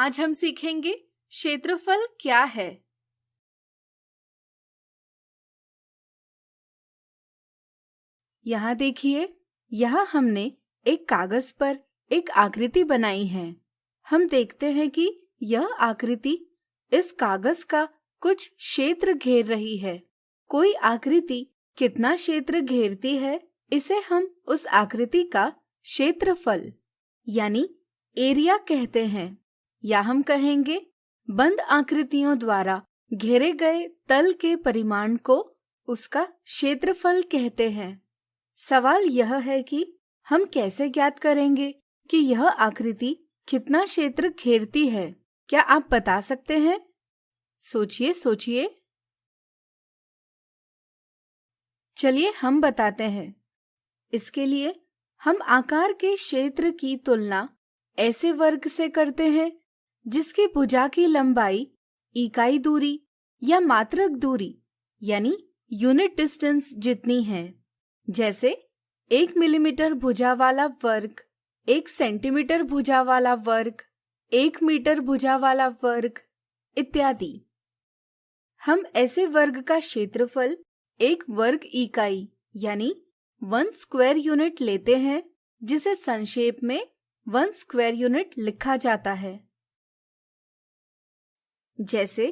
आज हम सीखेंगे क्षेत्रफल क्या है। यहाँ देखिए, यहाँ हमने एक कागज पर एक आकृति बनाई है। हम देखते हैं कि यह आकृति इस कागज का कुछ क्षेत्र घेर रही है। कोई आकृति कितना क्षेत्र घेरती है, इसे हम उस आकृति का क्षेत्रफल यानी एरिया कहते हैं, या हम कहेंगे बंद आकृतियों द्वारा घेरे गए तल के परिमाण को उसका क्षेत्रफल कहते हैं। सवाल यह है कि हम कैसे ज्ञात करेंगे कि यह आकृति कितना क्षेत्र घेरती है? क्या आप बता सकते हैं? सोचिए सोचिए। चलिए हम बताते हैं। इसके लिए हम आकार के क्षेत्र की तुलना ऐसे वर्ग से करते हैं जिसकी भुजा की लंबाई इकाई दूरी या मात्रक दूरी यानी यूनिट डिस्टेंस जितनी है। जैसे 1 मिलीमीटर भुजा वाला वर्ग, 1 सेंटीमीटर भुजा वाला वर्ग, 1 मीटर भुजा वाला वर्ग इत्यादि। हम ऐसे वर्ग का क्षेत्रफल एक वर्ग इकाई यानी 1 स्क्वायर यूनिट लेते हैं, जिसे संक्षेप में 1 स्क्वायर यूनिट लिखा जाता है। जैसे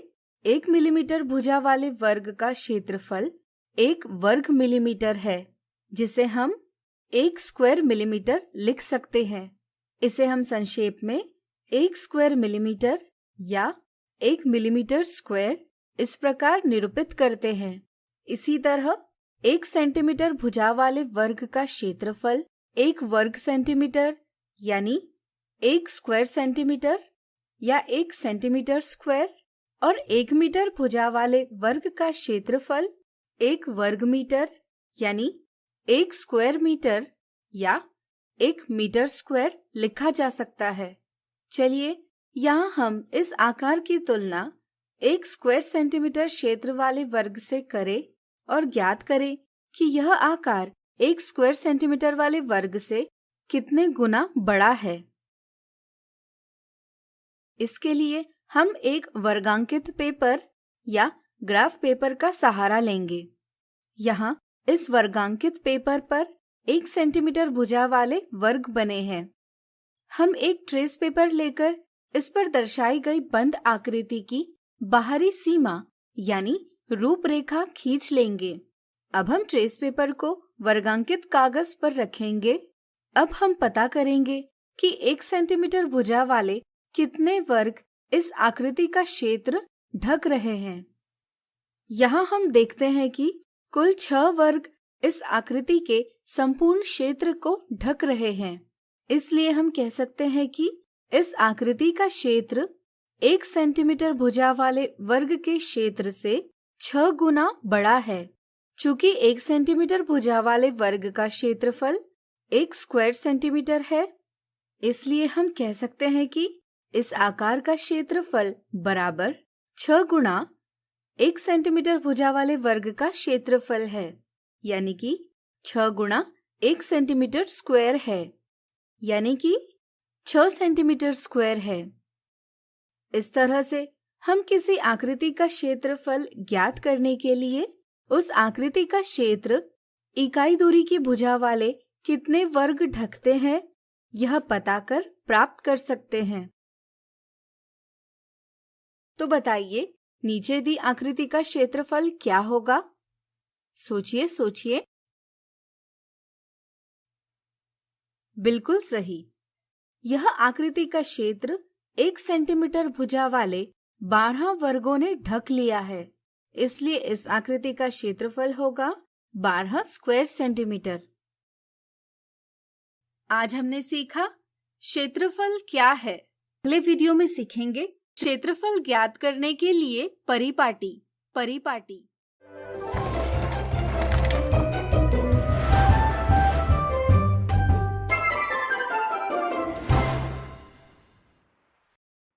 1 मिलीमीटर भुजा वाले वर्ग का क्षेत्रफल 1 वर्ग मिलीमीटर है, जिसे हम 1 स्क्वायर मिलीमीटर लिख सकते हैं। इसे हम संक्षेप में 1 स्क्वायर मिलीमीटर या 1 मिलीमीटर स्क्वायर इस प्रकार निरूपित करते हैं। इसी तरह 1 सेंटीमीटर भुजा वाले वर्ग का क्षेत्रफल 1 वर्ग सेंटीमीटर यानी 1 स्क्वायर सेंटीमीटर या 1 सेंटीमीटर स्क्वायर, और 1 मीटर भुजा वाले वर्ग का क्षेत्रफल 1 वर्ग मीटर यानी 1 स्क्वायर मीटर या 1 मीटर स्क्वायर लिखा जा सकता है। चलिए यहाँ हम इस आकार की तुलना 1 स्क्वायर सेंटीमीटर क्षेत्र वाले वर्ग से करें और ज्ञात करें कि यह आकार 1 स्क्वायर सेंटीमीटर वाले वर्ग से कितने गुना बड़ा है। इसके लिए हम एक वर्गांकित पेपर या ग्राफ पेपर का सहारा लेंगे। यहाँ इस वर्गांकित पेपर पर 1 सेंटीमीटर भुजा वाले वर्ग बने हैं। हम एक ट्रेस पेपर लेकर इस पर दर्शाई गई बंद आकृति की बाहरी सीमा यानी रूपरेखा खींच लेंगे। अब हम ट्रेस पेपर को वर्गांकित कागज पर रखेंगे। अब हम पता करेंगे कि 1 सेंटीमीटर भुजा वाले कितने वर्ग इस आकृति का क्षेत्र ढक रहे हैं। यहाँ हम देखते हैं कि कुल 6 वर्ग इस आकृति के संपूर्ण क्षेत्र को ढक रहे हैं। इसलिए हम कह सकते हैं कि इस आकृति का क्षेत्र 1 सेंटीमीटर भुजा वाले वर्ग के क्षेत्र से 6 गुना बड़ा है। चूंकि 1 सेंटीमीटर भुजा वाले वर्ग का क्षेत्रफल 1 स्क्वायर सेंटीमीटर है, इसलिए हम कह सकते हैं कि इस आकार का क्षेत्रफल बराबर 6 गुना 1 सेंटीमीटर भुजा वाले वर्ग का क्षेत्रफल है, यानी कि 6 गुना 1 सेंटीमीटर स्क्वायर है, यानी कि 6 सेंटीमीटर स्क्वायर है। इस तरह से हम किसी आकृति का क्षेत्रफल ज्ञात करने के लिए उस आकृति का क्षेत्र इकाई दूरी की भुजा वाले कितने वर्ग ढकते हैं, यह पता कर प्राप्त कर सकते हैं। तो बताइए, नीचे दी आकृति का क्षेत्रफल क्या होगा? सोचिए सोचिए। बिल्कुल सही। यह आकृति का क्षेत्र 1 सेंटीमीटर भुजा वाले 12 वर्गों ने ढक लिया है, इसलिए इस आकृति का क्षेत्रफल होगा 12 स्क्वायर सेंटीमीटर। आज हमने सीखा क्षेत्रफल क्या है। अगले वीडियो में सीखेंगे क्षेत्रफल ज्ञात करने के लिए परिपाटी।